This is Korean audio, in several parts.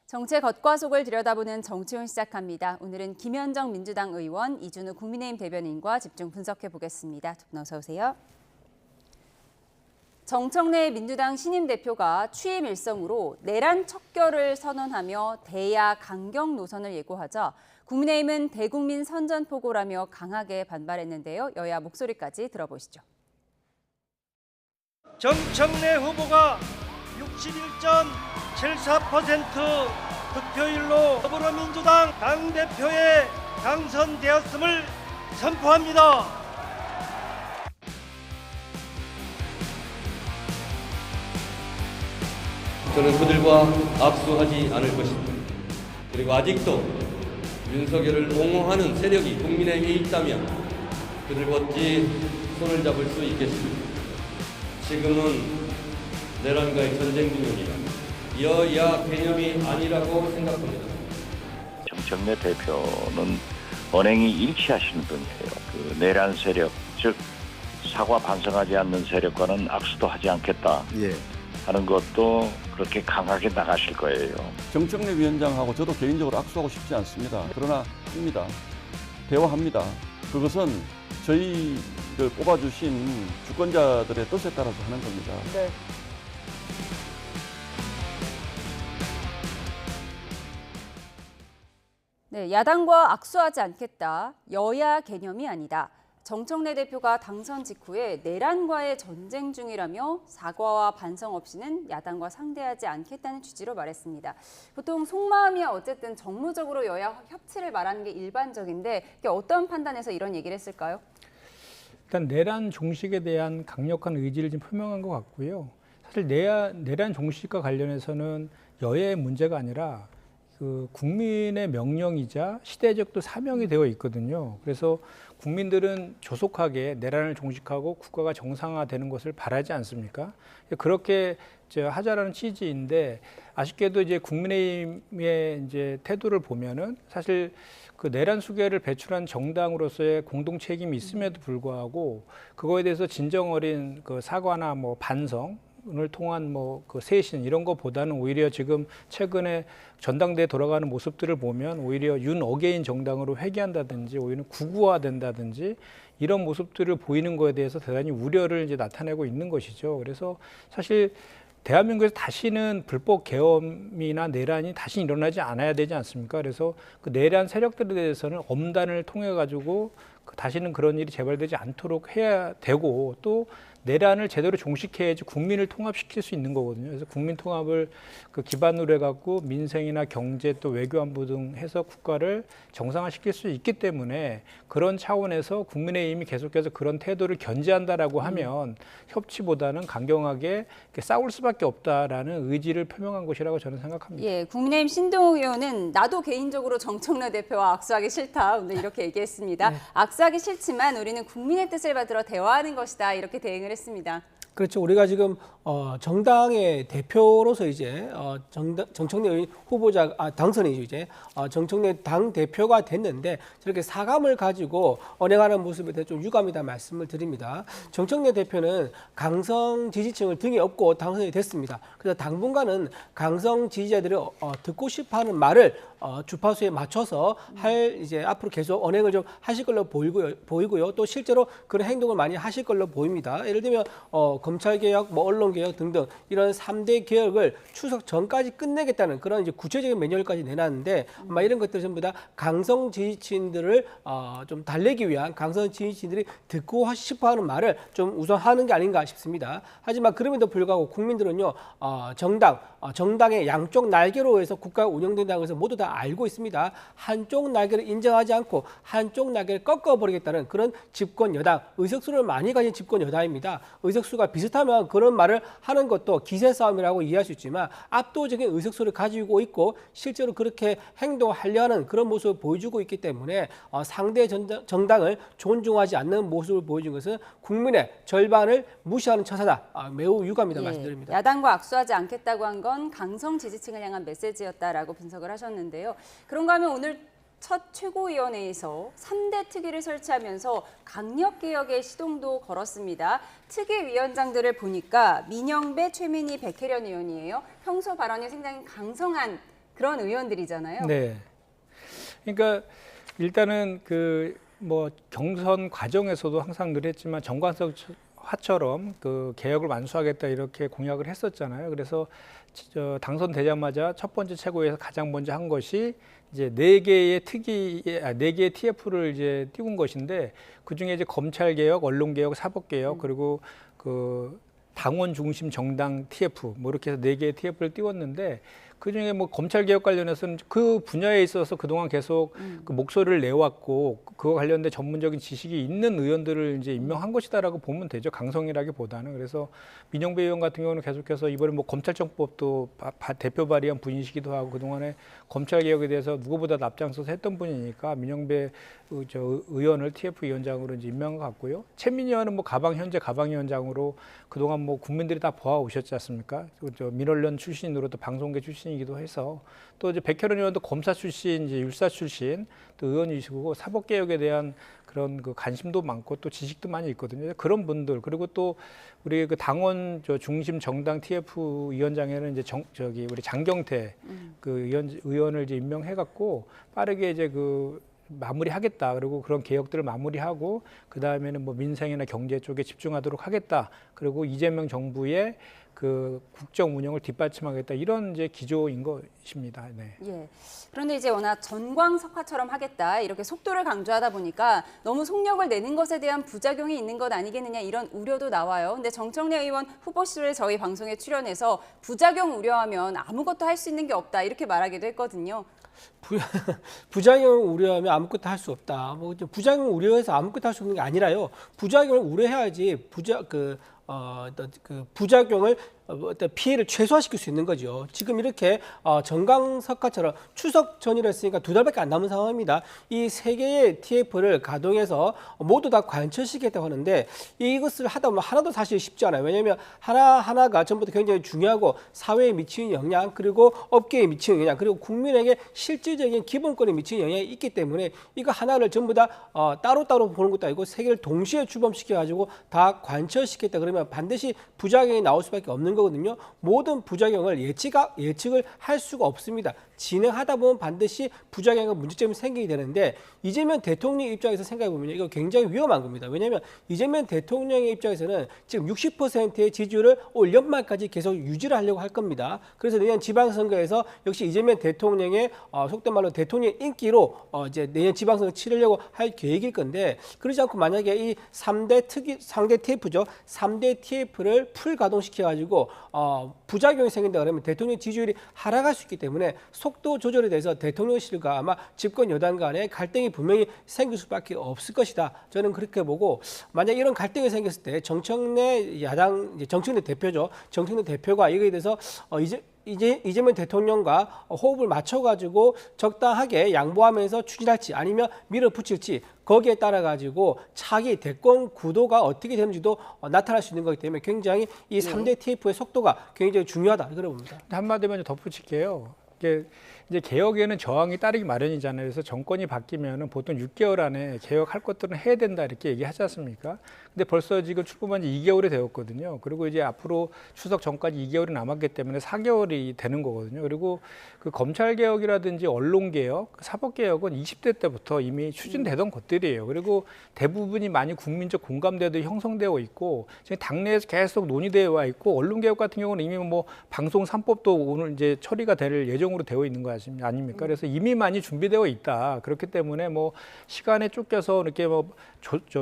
정치의 겉과 속을 들여다보는 정치훈 시작합니다. 오늘은 김현정 민주당 의원, 이준우 국민의힘 대변인과 집중 분석해 보겠습니다. 두 분 어서 오세요. 정청래 민주당 신임 대표가 취임 일성으로 내란 척결을 선언하며 대야 강경 노선을 예고하자 국민의힘은 대국민 선전포고라며 강하게 반발했는데요. 여야 목소리까지 들어보시죠. 정청래 후보가 61.74% 득표율로 더불어민주당 당대표에 당선되었음을 선포합니다. 저는 그들과 악수하지 않을 것입니다. 그리고 아직도 윤석열을 옹호하는 세력이 국민의힘에 있다면 그들과 어찌 손을 잡을 수 있겠습니까? 지금은 내란과의 전쟁 중입니다. 여야 개념이 아니라고 생각합니다. 정청래 대표는 언행이 일치하시는 분이에요. 그 내란 세력, 즉 사과 반성하지 않는 세력과는 악수도 하지 않겠다 하는 것도 그렇게 강하게 나가실 거예요. 정청래 위원장하고 저도 개인적으로 악수하고 싶지 않습니다. 그러나 합니다. 대화합니다. 그것은 저희를 뽑아주신 주권자들의 뜻에 따라서 하는 겁니다. 네. 네, 야당과 악수하지 않겠다. 여야 개념이 아니다. 정청래 대표가 당선 직후에 내란과의 전쟁 중이라며 사과와 반성 없이는 야당과 상대하지 않겠다는 취지로 말했습니다. 보통 속마음이야 어쨌든 정무적으로 여야 협치를 말하는 게 일반적인데 어떤 판단에서 이런 얘기를 했을까요? 일단 내란 종식에 대한 강력한 의지를 좀 표명한 것 같고요. 사실 내란 종식과 관련해서는 여야의 문제가 아니라 그 국민의 명령이자 시대적 또 사명이 되어 있거든요. 그래서 국민들은 조속하게 내란을 종식하고 국가가 정상화되는 것을 바라지 않습니까? 그렇게 하자라는 취지인데 아쉽게도 이제 국민의힘의 이제 태도를 보면은 사실 그 내란 수괴를 배출한 정당으로서의 공동 책임이 있음에도 불구하고 그거에 대해서 진정 어린 그 사과나 뭐 반성 을 통한 뭐 그 쇄신 이런 것보다는 오히려 지금 최근에 전당대에 돌아가는 모습들을 보면 오히려 윤 어게인 정당으로 회귀한다든지 오히려 구구화된다든지 이런 모습들을 보이는 거에 대해서 대단히 우려를 이제 나타내고 있는 것이죠. 그래서 사실 대한민국에서 다시는 불법 계엄이나 내란이 다시 일어나지 않아야 되지 않습니까? 그래서 그 내란 세력들에 대해서는 엄단을 통해 가지고 다시는 그런 일이 재발되지 않도록 해야 되고 또 내란을 제대로 종식해야지 국민을 통합시킬 수 있는 거거든요. 그래서 국민 통합을 그 기반으로 해갖고 민생이나 경제 또 외교안보 등 해서 국가를 정상화시킬 수 있기 때문에 그런 차원에서 국민의힘이 계속해서 그런 태도를 견지한다라고 하면 협치보다는 강경하게 싸울 수밖에 없다라는 의지를 표명한 것이라고 저는 생각합니다. 예, 국민의힘 신동욱 의원은 나도 개인적으로 정청래 대표와 악수하기 싫다 오늘 이렇게 얘기했습니다. 네. 악수하기 싫지만 우리는 국민의 뜻을 받들어 대화하는 것이다 이렇게 대응을 했습니다. 그렇죠. 우리가 지금 정당의 대표로서 이제 정청래 후보자 당선이죠. 이제 정청래 당 대표가 됐는데 저렇게 사감을 가지고 언행하는 모습에 대해 좀 유감이다 말씀을 드립니다. 정청래 대표는 강성 지지층을 등에 업고 당선이 됐습니다. 그래서 당분간은 강성 지지자들이 듣고 싶어하는 말을 주파수에 맞춰서 이제 앞으로 계속 언행을 좀 하실 걸로 보이고요. 또 실제로 그런 행동을 많이 하실 걸로 보입니다. 예를 들면 검찰개혁, 뭐 언론개혁 등등 이런 3대 개혁을 추석 전까지 끝내겠다는 그런 이제 구체적인 매뉴얼까지 내놨는데 아마 이런 것들 전부 다 강성 지지층들을 좀 달래기 위한 강성 지지층들이 듣고 싶어하는 말을 좀 우선하는 게 아닌가 싶습니다. 하지만 그럼에도 불구하고 국민들은요 정당의 양쪽 날개로 해서 국가가 운영된다는 것을 모두 다 알고 있습니다. 한쪽 날개를 인정하지 않고 한쪽 날개를 꺾어버리겠다는 그런 집권 여당, 의석수를 많이 가진 집권 여당입니다. 의석수가 비슷하면 그런 말을 하는 것도 기세 싸움이라고 이해할 수 있지만 압도적인 의석수를 가지고 있고 실제로 그렇게 행동하려 하는 그런 모습을 보여주고 있기 때문에 상대 정당을 존중하지 않는 모습을 보여준 것은 국민의 절반을 무시하는 처사다. 매우 유감이다 말씀드립니다. 야당과 악수하지 않겠다고 한 건 강성 지지층을 향한 메시지였다라고 분석을 하셨는데요. 그런가 하면 오늘 첫 최고위원회에서 3대 특위를 설치하면서 강력개혁의 시동도 걸었습니다. 특위위원장들을 보니까 민영배, 최민희, 백혜련 의원이에요. 평소 발언이 상당히 강성한 그런 의원들이잖아요. 네. 그러니까 일단은 그 뭐 경선 과정에서도 항상 그랬지만 정관성화처럼 그 개혁을 완수하겠다 이렇게 공약을 했었잖아요. 그래서 당선되자마자 첫 번째 최고위에서 가장 먼저 한 것이 이제 네 개의 TF를 이제 띄운 것인데 그 중에 이제 검찰 개혁, 언론 개혁, 사법 개혁 그리고 그 당원 중심 정당 TF 뭐 이렇게 해서 네 개의 TF를 띄웠는데 그 중에 뭐 검찰 개혁 관련해서는 그 분야에 있어서 그동안 계속 그 목소리를 내왔고 그거 관련된 전문적인 지식이 있는 의원들을 이제 임명한 것이다라고 보면 되죠. 강성이라기보다는. 그래서 민영배 의원 같은 경우는 계속해서 이번에 뭐 검찰청법도 대표 발의한 분이시기도 하고 그동안에 검찰 개혁에 대해서 누구보다 앞장서서 했던 분이니까 민영배 의원을 TF 위원장으로 이제 임명한 것 같고요. 최민희 의원은 뭐 현재 가방위원장으로 그동안 뭐 국민들이 다 보아오셨지 않습니까? 민원련 출신으로 또 방송계 출신이기도 해서 또 이제 백혜련 의원도 검사 출신, 이제 율사 출신 또 의원이시고 사법개혁에 대한 그런 그 관심도 많고 또 지식도 많이 있거든요. 그런 분들 그리고 또 우리 그 당원 중심 정당 TF 위원장에는 이제 우리 장경태 그 의원을 이제 임명해갖고 빠르게 이제 그 마무리하겠다. 그리고 그런 개혁들을 마무리하고 그 다음에는 뭐 민생이나 경제 쪽에 집중하도록 하겠다. 그리고 이재명 정부의 그 국정 운영을 뒷받침하겠다. 이런 이제 기조인 것입니다. 네. 예. 그런데 이제 워낙 전광석화처럼 하겠다 이렇게 속도를 강조하다 보니까 너무 속력을 내는 것에 대한 부작용이 있는 것 아니겠느냐 이런 우려도 나와요. 근데 정청래 의원 후보실을 저희 방송에 출연해서 부작용 우려하면 아무것도 할 수 있는 게 없다 이렇게 말하기도 했거든요. 부작용을 우려하면 아무것도 할 수 없다. 뭐 부작용을 우려해서 아무것도 할 수 없는 게 아니라요. 부작용을 우려해야지 부작용을 어떤 피해를 최소화시킬 수 있는 거죠. 지금 이렇게 정광석화처럼 추석 전이라 했으니까 2달밖에 안 남은 상황입니다. 이 3개의 TF를 가동해서 모두 다 관철시키겠다고 하는데 이것을 하다 보면 하나도 사실 쉽지 않아요. 왜냐하면 하나하나가 전부 다 굉장히 중요하고 사회에 미치는 영향 그리고 업계에 미치는 영향 그리고 국민에게 실질적인 기본권에 미치는 영향이 있기 때문에 이거 하나를 전부 다 따로따로 보는 것도 아니고 3개를 동시에 주범시켜가지고 다 관철시키겠다 그러면 반드시 부작용이 나올 수밖에 없는 거거든요. 모든 부작용을 예측을 할 수가 없습니다. 진행하다 보면 반드시 부작용과 문제점이 생기게 되는데 이재명 대통령 입장에서 생각해 보면 이거 굉장히 위험한 겁니다. 왜냐하면 이재명 대통령의 입장에서는 지금 60%의 지지율을 올 연말까지 계속 유지를 하려고 할 겁니다. 그래서 내년 지방선거에서 역시 이재명 대통령의 속된 말로 대통령 인기로 이제 내년 지방선거 치르려고 할 계획일 건데 그러지 않고 만약에 이 3대 TF죠. 3대 TF를 풀 가동시켜 가지고 부작용이 생긴다 그러면 대통령 지지율이 하락할 수 있기 때문에 속도 조절에 대해서 대통령실과 아마 집권 여당 간의 갈등이 분명히 생길 수밖에 없을 것이다. 저는 그렇게 보고 만약 이런 갈등이 생겼을 때 정청래 대표죠. 정청래 대표가 이거에 대해서 이재명 대통령과 호흡을 맞춰가지고 적당하게 양보하면서 추진할지 아니면 밀어붙일지 거기에 따라 가지고 차기 대권 구도가 어떻게 되는지도 나타날 수 있는 거기 때문에 굉장히 이 3대 TF의 속도가 굉장히 중요하다 그래 봅니다. 한마디만 덧붙일게요. 이제 개혁에는 저항이 따르기 마련이잖아요. 그래서 정권이 바뀌면은 보통 6개월 안에 개혁할 것들은 해야 된다 이렇게 얘기하지 않습니까? 근데 벌써 지금 출범한 지 2개월이 되었거든요. 그리고 이제 앞으로 추석 전까지 2개월이 남았기 때문에 4개월이 되는 거거든요. 그리고 그 검찰 개혁이라든지 언론 개혁, 사법 개혁은 20대 때부터 이미 추진되던 것들이에요. 그리고 대부분이 많이 국민적 공감대도 형성되어 있고 지금 당내에서 계속 논의되어 와 있고 언론 개혁 같은 경우는 이미 뭐 방송 3법도 오늘 이제 처리가 될 예정으로 되어 있는 거 아닙니까? 그래서 이미 많이 준비되어 있다. 그렇기 때문에 뭐 시간에 쫓겨서 이렇게 뭐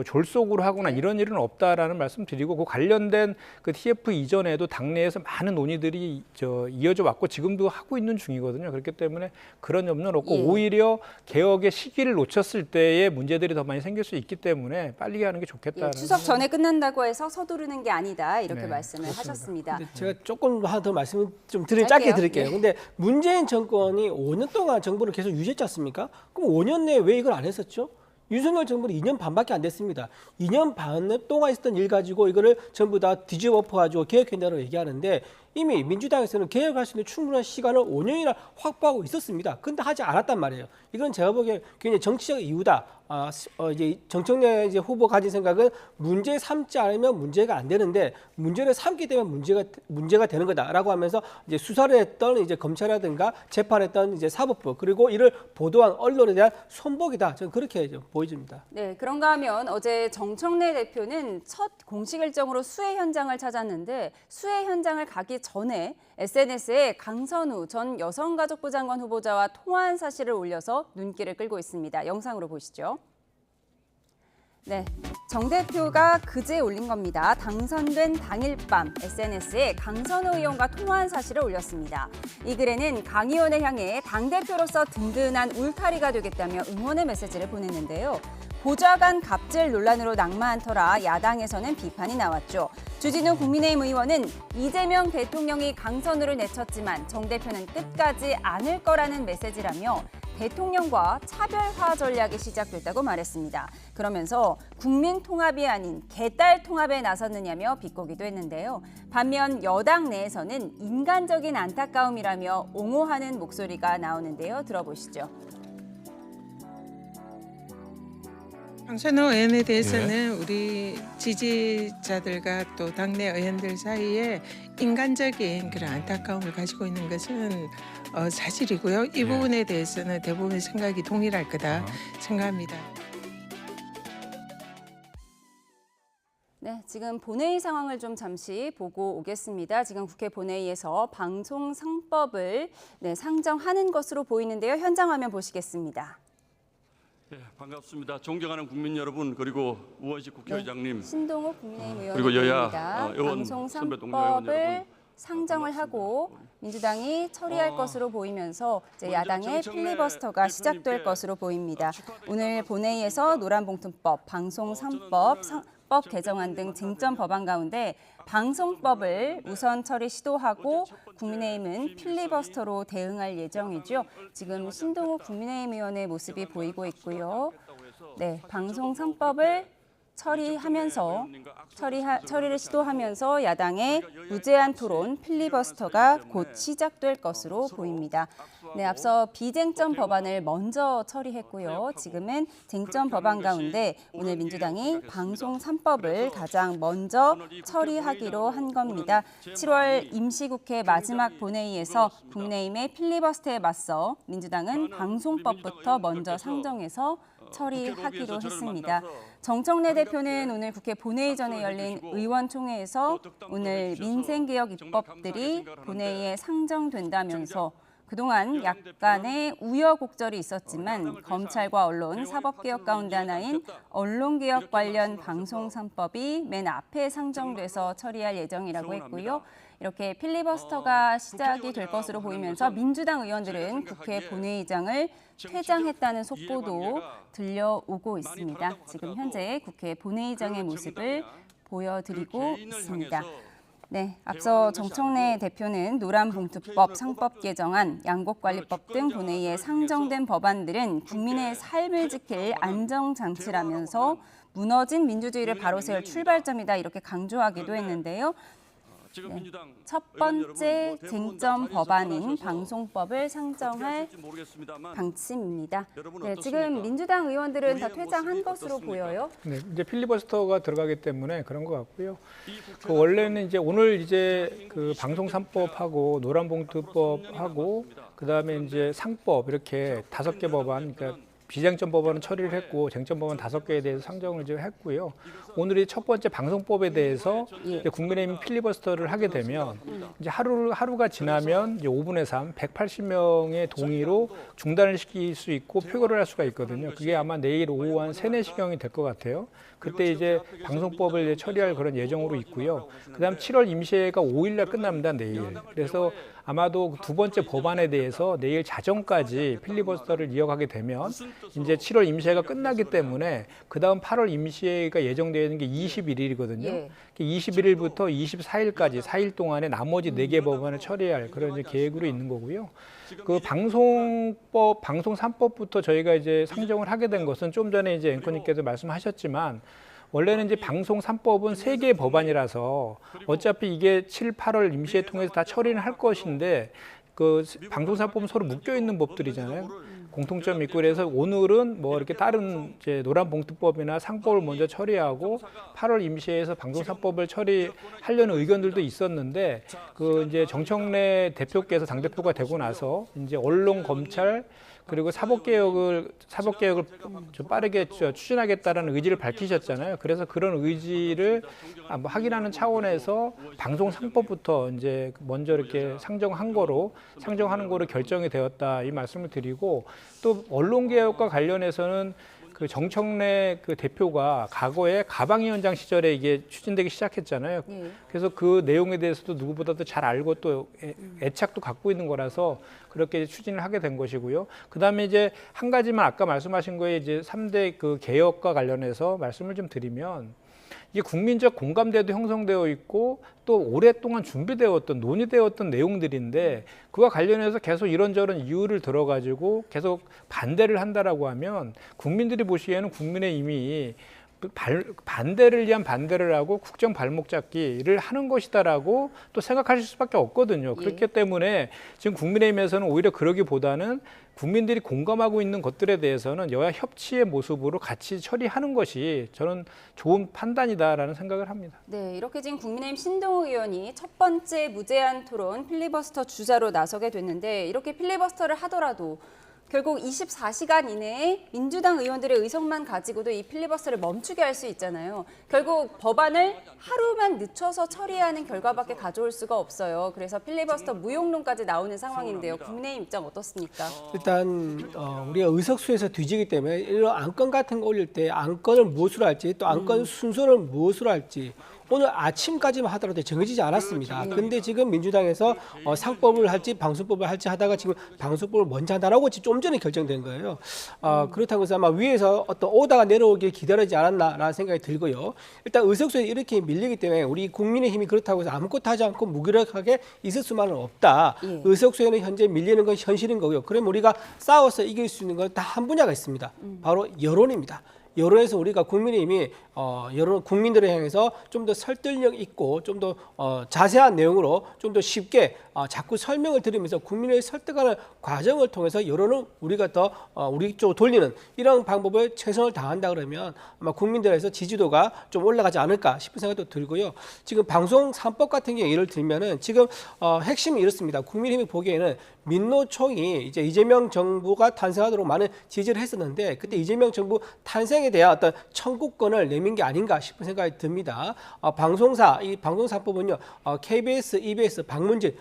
졸속으로 하거나 이런 일은 없다라는 말씀드리고 그 관련된 그 TF 이전에도 당내에서 많은 논의들이 이어져 왔고 지금도 하고 있는 중이거든요. 그렇기 때문에 그런 염려는 없고 오히려 개혁의 시기를 놓쳤을 때의 문제들이 더 많이 생길 수 있기 때문에 빨리 하는 게 좋겠다. 추석 전에 끝난다고 해서 서두르는 게 아니다 이렇게 말씀을 그렇습니다. 하셨습니다. 제가 조금 하나 더 말씀을 좀 짧게 드릴게요. 근데 문재인 정권이 5년 동안 정부를 계속 유지했지 않습니까? 그럼 5년 내에 왜 이걸 안 했었죠? 윤석열 정부는 2년 반밖에 안 됐습니다. 2년 반 동안 있었던 일 가지고 이거를 전부 다 뒤집어 엎어가지고 개혁한다고 얘기하는데 이미 민주당에서는 개혁할 수 있는 충분한 시간을 5년이나 확보하고 있었습니다. 근데 하지 않았단 말이에요. 이건 제가 보기에 굉장히 정치적 이유다. 이제 정청래 이제 후보 가진 생각은 문제 삼지 않으면 문제가 안 되는데 문제를 삼게 되면 문제가 되는 거다라고 하면서 이제 수사를 했던 이제 검찰이라든가 재판했던 이제 사법부 그리고 이를 보도한 언론에 대한 손목이다. 저는 그렇게 보여집니다. 네, 그런가 하면 어제 정청래 대표는 첫 공식 일정으로 수해 현장을 찾았는데 수해 현장을 가기 전에 SNS에 강선우 전 여성가족부 장관 후보자와 통화한 사실을 올려서 눈길을 끌고 있습니다. 영상으로 보시죠. 네, 정 대표가 그제 올린 겁니다. 당선된 당일 밤 SNS에 강선우 의원과 통화한 사실을 올렸습니다. 이 글에는 강 의원을 향해 당대표로서 든든한 울타리가 되겠다며 응원의 메시지를 보냈는데요. 보좌관 갑질 논란으로 낙마한 터라 야당에서는 비판이 나왔죠. 주진우 국민의힘 의원은 이재명 대통령이 강선우를 내쳤지만 정 대표는 끝까지 않을 거라는 메시지라며 대통령과 차별화 전략이 시작됐다고 말했습니다. 그러면서 국민 통합이 아닌 개딸 통합에 나섰느냐며 비꼬기도 했는데요. 반면 여당 내에서는 인간적인 안타까움이라며 옹호하는 목소리가 나오는데요. 들어보시죠. 강선우 의원에 대해서는 우리 지지자들과 또 당내 의원들 사이에 인간적인 그런 안타까움을 가지고 있는 것은 사실이고요. 이 부분에 대해서는 대부분 생각이 동일할 거다 생각합니다. 네, 지금 본회의 상황을 좀 잠시 보고 오겠습니다. 지금 국회 본회의에서 방송상법을 상정하는 것으로 보이는데요. 현장 화면 보시겠습니다. 네, 반갑습니다. 존경하는 국민 여러분 그리고 우원식 국회의장님, 신동욱 국민의힘 그리고 여야 의원입니다. 의원 선배 동료 의원 방송상법을 여러분, 상정을 하고 민주당이 처리할 것으로 보이면서 이제 야당의 필리버스터가 시작될 것으로 보입니다. 오늘 본회의에서 노란봉투법, 방송3법, 법 개정안 등 쟁점 법안 가운데 방송법을 우선 처리 시도하고 국민의힘은 필리버스터로 대응할 예정이죠. 지금 신동욱 국민의힘 의원의 모습이 보이고 있고요. 네, 방송 3법을 처리를 시도하면서 야당의 무제한 토론 필리버스터가 곧 시작될 것으로 보입니다. 네, 앞서 비쟁점 법안을 먼저 처리했고요. 지금은 쟁점 법안 가운데 오늘 민주당이 방송 3법을 가장 먼저 처리하기로 한 겁니다. 7월 임시국회 마지막 본회의에서 국민의힘의 필리버스터에 맞서 민주당은 방송법부터 먼저 상정해서 처리하기로 했습니다. 정청래 대표는 오늘 국회 본회의 전에 열린 의원총회에서 오늘 민생개혁 입법들이 본회의에 상정된다면서 그동안 약간의 우여곡절이 있었지만 검찰과 언론, 사법개혁 가운데 하나인 언론개혁 관련 방송 3법이 맨 앞에 상정돼서 처리할 예정이라고 했고요. 이렇게 필리버스터가 시작이 될 것으로 보이면서 민주당 의원들은 국회 본회의장을 퇴장했다는 속보도 들려오고 있습니다. 지금 현재 국회 본회의장의 모습을 보여드리고 있습니다. 네, 앞서 정청래 대표는 노란봉투법, 상법 개정안, 양곡관리법 등 본회의에 상정된 법안들은 국민의 삶을 지킬 안정장치라면서 무너진 민주주의를 바로 세울 출발점이다 이렇게 강조하기도 했는데요. 네, 첫 번째 쟁점 법안인 방송법을 상정할 방침입니다. 네, 지금 민주당 의원들은 다 퇴장한 것으로 보여요. 네, 이제 필리버스터가 들어가기 때문에 그런 것 같고요. 원래는 이제 오늘 이제 그 방송 3법하고 노란봉투법하고 그다음에 이제 상법 이렇게 5개 법안, 그러니까 비쟁점 법안은 처리를 했고 쟁점 법안 5개에 대해서 상정을 이제 했고요. 오늘이 첫 번째 방송법에 대해서 이제 국민의힘 필리버스터를 하게 되면 이제 하루가 지나면 이제 5분의 3, 180명의 동의로 중단을 시킬 수 있고 표결을 할 수가 있거든요. 그게 아마 내일 오후 한 3, 4시경이 될 것 같아요. 그때 이제 방송법을 이제 처리할 그런 예정으로 있고요. 그다음 7월 임시회가 5일날 끝납니다, 내일. 그래서 아마도 두 번째 법안에 대해서 내일 자정까지 필리버스터를 이어가게 되면 이제 7월 임시회가 끝나기 때문에 그다음 8월 임시회가 예정되어 있는 게 21일이거든요. 예. 21일부터 24일까지 4일 동안에 나머지 4개 법안을 처리할 그런 이제 계획으로 있는 거고요. 그 방송법, 방송 3법부터 저희가 이제 상정을 하게 된 것은 좀 전에 이제 앵커님께서 말씀하셨지만 원래는 이제 방송 3법은 3개의 법안이라서 어차피 이게 7, 8월 임시회 통해서 다 처리는 할 것인데 그 방송 3법은 서로 묶여 있는 법들이잖아요. 공통점이 있고 그래서 오늘은 뭐 이렇게 다른 이제 노란봉투법이나 상법을 먼저 처리하고 8월 임시회에서 방송 3법을 처리하려는 의견들도 있었는데 그 이제 정청래 대표께서 당 대표가 되고 나서 이제 언론, 검찰 그리고 사법개혁을 좀 빠르게 추진하겠다라는 의지를 밝히셨잖아요. 그래서 그런 의지를 확인하는 차원에서 방송 3법부터 이제 먼저 이렇게 상정하는 거로 결정이 되었다 이 말씀을 드리고 또 언론개혁과 관련해서는 그 정청래 그 대표가 과거에 가방위원장 시절에 이게 추진되기 시작했잖아요. 그래서 그 내용에 대해서도 누구보다도 잘 알고 또 애착도 갖고 있는 거라서 그렇게 추진을 하게 된 것이고요. 그다음에 이제 한 가지만 아까 말씀하신 거에 이제 3대 그 개혁과 관련해서 말씀을 좀 드리면 이게 국민적 공감대도 형성되어 있고 또 오랫동안 준비되었던 논의되었던 내용들인데 그와 관련해서 계속 이런저런 이유를 들어가지고 계속 반대를 한다라고 하면 국민들이 보시기에는 국민의힘이 반대를 위한 반대를 하고 국정 발목 잡기를 하는 것이다라고 또 생각하실 수밖에 없거든요. 그렇기 때문에 지금 국민의힘에서는 오히려 그러기보다는 국민들이 공감하고 있는 것들에 대해서는 여야 협치의 모습으로 같이 처리하는 것이 저는 좋은 판단이다라는 생각을 합니다. 네, 이렇게 지금 국민의힘 신동욱 의원이 첫 번째 무제한 토론 필리버스터 주자로 나서게 됐는데 이렇게 필리버스터를 하더라도 결국 24시간 이내에 민주당 의원들의 의석만 가지고도 이 필리버스터를 멈추게 할 수 있잖아요. 결국 법안을 하루만 늦춰서 처리하는 결과밖에 가져올 수가 없어요. 그래서 필리버스터 무용론까지 나오는 상황인데요. 국민의힘 입장 어떻습니까? 일단 우리가 의석수에서 뒤지기 때문에 이런 안건 같은 거 올릴 때 안건을 무엇으로 할지 또 안건 순서를 무엇으로 할지 오늘 아침까지만 하더라도 정해지지 않았습니다. 그런데 지금 민주당에서 상법을 할지 방송법을 할지 하다가 지금 방송법을 먼저 한다라고 좀 전에 결정된 거예요. 그렇다고 해서 아마 위에서 어떤 오다가 내려오길 기다리지 않았나라는 생각이 들고요. 일단 의석수에 이렇게 밀리기 때문에 우리 국민의힘이 그렇다고 해서 아무것도 하지 않고 무기력하게 있을 수만은 없다. 의석수에는 현재 밀리는 건 현실인 거고요. 그럼 우리가 싸워서 이길 수 있는 건 다 한 분야가 있습니다. 바로 여론입니다. 여론에서 우리가 국민의힘이 여론 국민들을 향해서 좀 더 설득력 있고 좀 더 자세한 내용으로 좀 더 쉽게 자꾸 설명을 드리면서 국민을 설득하는 과정을 통해서 여론을 우리가 더 우리 쪽으로 돌리는 이런 방법을 최선을 다한다 그러면 아마 국민들에서 지지도가 좀 올라가지 않을까 싶은 생각도 들고요. 지금 방송 3법 같은 경우 예를 들면은 지금 핵심이 이렇습니다. 국민의힘이 보기에는 민노총이 이제 이재명 정부가 탄생하도록 많은 지지를 했었는데 그때 이재명 정부 탄생에 대한 어떤 청구권을 내민 게 아닌가 싶은 생각이 듭니다. 방송사 이 방송사법은요 KBS, EBS, 박문진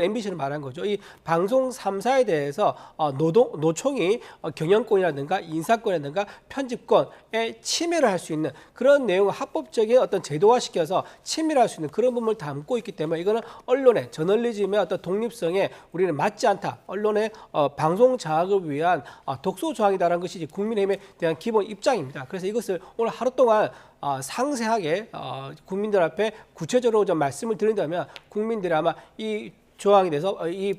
MBC를 말한 거죠. 이 방송 3사에 대해서 노총이 경영권이라든가 인사권이라든가 편집권에 침해를 할 수 있는 그런 내용을 합법적인 어떤 제도화시켜서 침해를 할 수 있는 그런 부분을 담고 있기 때문에 이거는 언론의 저널리즘의 어떤 독립성에 우리는 맞지 않다. 언론의 방송 장악을 위한 독소 조항이다라는 것이 국민의힘에 대한 기본 입장입니다. 그래서 이것을 오늘 하루 동안 상세하게 국민들 앞에 구체적으로 좀 말씀을 드린다면 국민들이 아마 이 조항에 대해서 이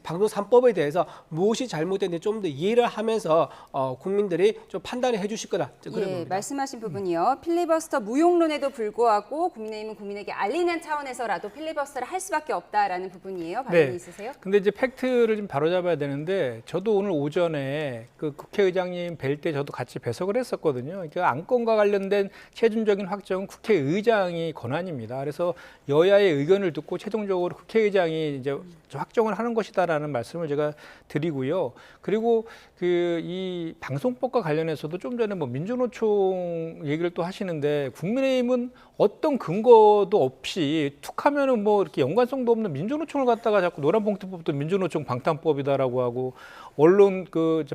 방송 3법에 대해서 무엇이 잘못됐는지 좀 더 이해를 하면서 국민들이 좀 판단을 해주실 거다. 예, 말씀하신 부분이요. 필리버스터 무용론에도 불구하고 국민의힘은 국민에게 알리는 차원에서라도 필리버스터를 할 수밖에 없다라는 부분이에요. 발언이 있으세요? 근데 이제 팩트를 좀 바로잡아야 되는데 저도 오늘 오전에 그 국회의장님 뵐 때 저도 같이 배석을 했었거든요. 그 안건과 관련된 최종적인 확정은 국회의장이 권한입니다. 그래서 여야의 의견을 듣고 최종적으로 국회의장이 이제 확정을 하는 것이다라는 말씀을 제가 드리고요. 그리고 이 방송법과 관련해서도 좀 전에 뭐 민주노총 얘기를 또 하시는데 국민의힘은 어떤 근거도 없이 툭하면은 뭐 이렇게 연관성도 없는 민주노총을 갖다가 자꾸 노란봉투법도 민주노총 방탄법이다라고 하고 언론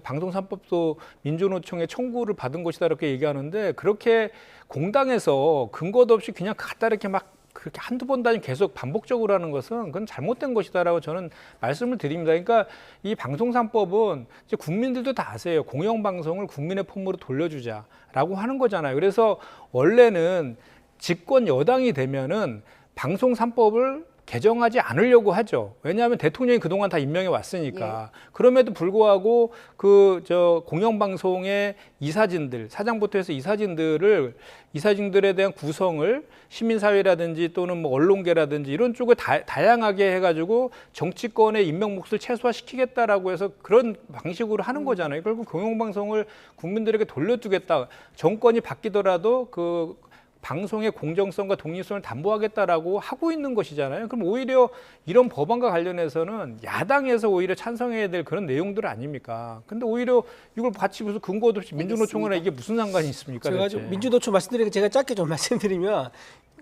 방송 3법도 민주노총의 청구를 받은 것이다 이렇게 얘기하는데 그렇게 공당에서 근거도 없이 그냥 갖다 이렇게 막 그렇게 한두 번 단위 계속 반복적으로 하는 것은 그건 잘못된 것이다라고 저는 말씀을 드립니다. 그러니까 이 방송 3법은 이제 국민들도 다 아세요. 공영방송을 국민의 품으로 돌려주자라고 하는 거잖아요. 그래서 원래는 집권 여당이 되면은 방송 3법을 개정하지 않으려고 하죠. 왜냐하면 대통령이 그동안 다 임명해 왔으니까. 그럼에도 불구하고 그 공영방송의 이사진들, 사장부터 해서 이사진들에 대한 구성을 시민사회라든지 또는 뭐 언론계라든지 이런 쪽을 다양하게 해가지고 정치권의 임명 몫을 최소화시키겠다라고 해서 그런 방식으로 하는 거잖아요. 결국 공영방송을 국민들에게 돌려주겠다. 정권이 바뀌더라도 그 방송의 공정성과 독립성을 담보하겠다라고 하고 있는 것이잖아요. 그럼 오히려 이런 법안과 관련해서는 야당에서 오히려 찬성해야 될 그런 내용들 아닙니까? 근데 오히려 이걸 같이 무슨 근거도 없이 민주노총이랑 이게 무슨 상관이 있습니까? 제가 좀 민주노총 말씀드리니까 제가 짧게 좀 말씀드리면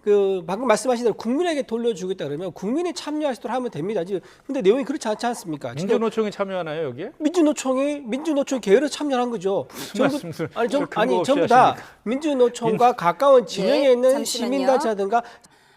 그 방금 말씀하신 대로 국민에게 돌려주겠다 그러면 국민이 참여하시도록 하면 됩니다. 지금 근데 내용이 그렇지 않지 않습니까? 민주노총이 참여하나요 여기에? 민주노총 계열에 참여한 거죠. 말씀을 전부 다 민주노총과 가까운 진영에 있는 잠시만요. 시민단체라든가.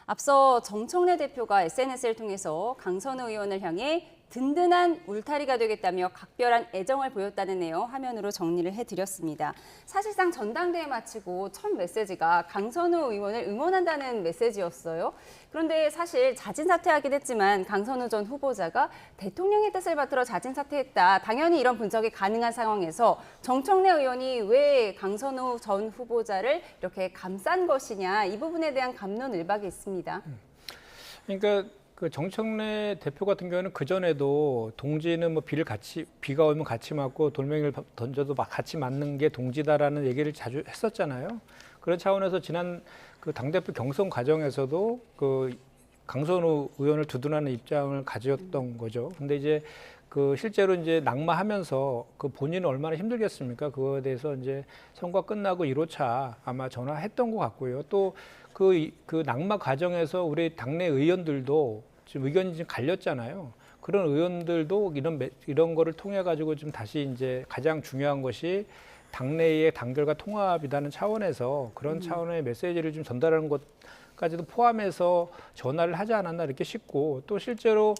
앞서 정청래 대표가 SNS를 통해서 강선우 의원을 향해 든든한 울타리가 되겠다며 각별한 애정을 보였다는 내용 화면으로 정리를 해드렸습니다. 사실상 전당대회 마치고 첫 메시지가 강선우 의원을 응원한다는 메시지였어요. 그런데 사실 자진 사퇴하긴 했지만 강선우 전 후보자가 대통령의 뜻을 받들어 자진 사퇴했다. 당연히 이런 분석이 가능한 상황에서 정청래 의원이 왜 강선우 전 후보자를 이렇게 감싼 것이냐, 이 부분에 대한 갑론을박이 있습니다. 그러니까 그 정청래 대표 같은 경우는 그 전에도 동지는 뭐 비가 오면 같이 맞고 돌멩이를 던져도 같이 맞는 게 동지다라는 얘기를 자주 했었잖아요. 그런 차원에서 지난 그 당대표 경선 과정에서도 그 강선우 의원을 두둔하는 입장을 가졌던 거죠. 근데 이제 그 실제로 이제 낙마하면서 그 본인은 얼마나 힘들겠습니까? 그거에 대해서 이제 선거 끝나고 1호차 아마 전화했던 것 같고요. 또 그 낙마 과정에서 우리 당내 의원들도 지금 의견이 좀 갈렸잖아요. 그런 의원들도 이런 거를 통해 가지고 좀 다시 이제 가장 중요한 것이 당내의 단결과 통합이라는 차원에서 그런 차원의 메시지를 좀 전달하는 것까지도 포함해서 전화를 하지 않았나 이렇게 싶고, 또 실제로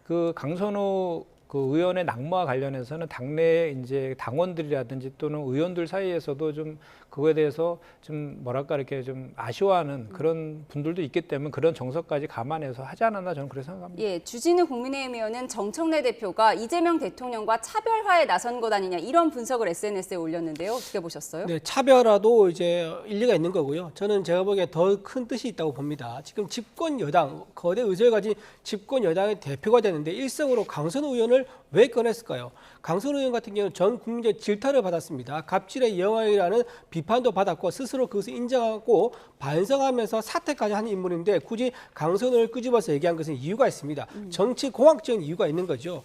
그 강선우 그 의원의 낙마와 관련해서는 당내 이제 당원들이라든지 또는 의원들 사이에서도 좀 그거에 대해서 좀 뭐랄까 이렇게 좀 아쉬워하는 그런 분들도 있기 때문에 그런 정서까지 감안해서 하지 않았나 저는 그렇게 생각합니다. 예, 주진우 국민의힘 의원은 정청래 대표가 이재명 대통령과 차별화에 나선 것 아니냐 이런 분석을 SNS에 올렸는데요. 어떻게 보셨어요? 네, 차별화도 이제 일리가 있는 거고요. 저는 제가 보기에 더 큰 뜻이 있다고 봅니다. 지금 집권 여당, 거대 의석을 가진 집권 여당의 대표가 되는데 일성으로 강선우 의원을 왜 꺼냈을까요? 강선우 의원 같은 경우는 전 국민적 질타를 받았습니다. 갑질의 여왕이라는 비판도 받았고 스스로 그것을 인정하고 반성하면서 사퇴까지 한 인물인데 굳이 강선우를 끄집어서 얘기한 것은 이유가 있습니다. 정치 공학적인 이유가 있는 거죠.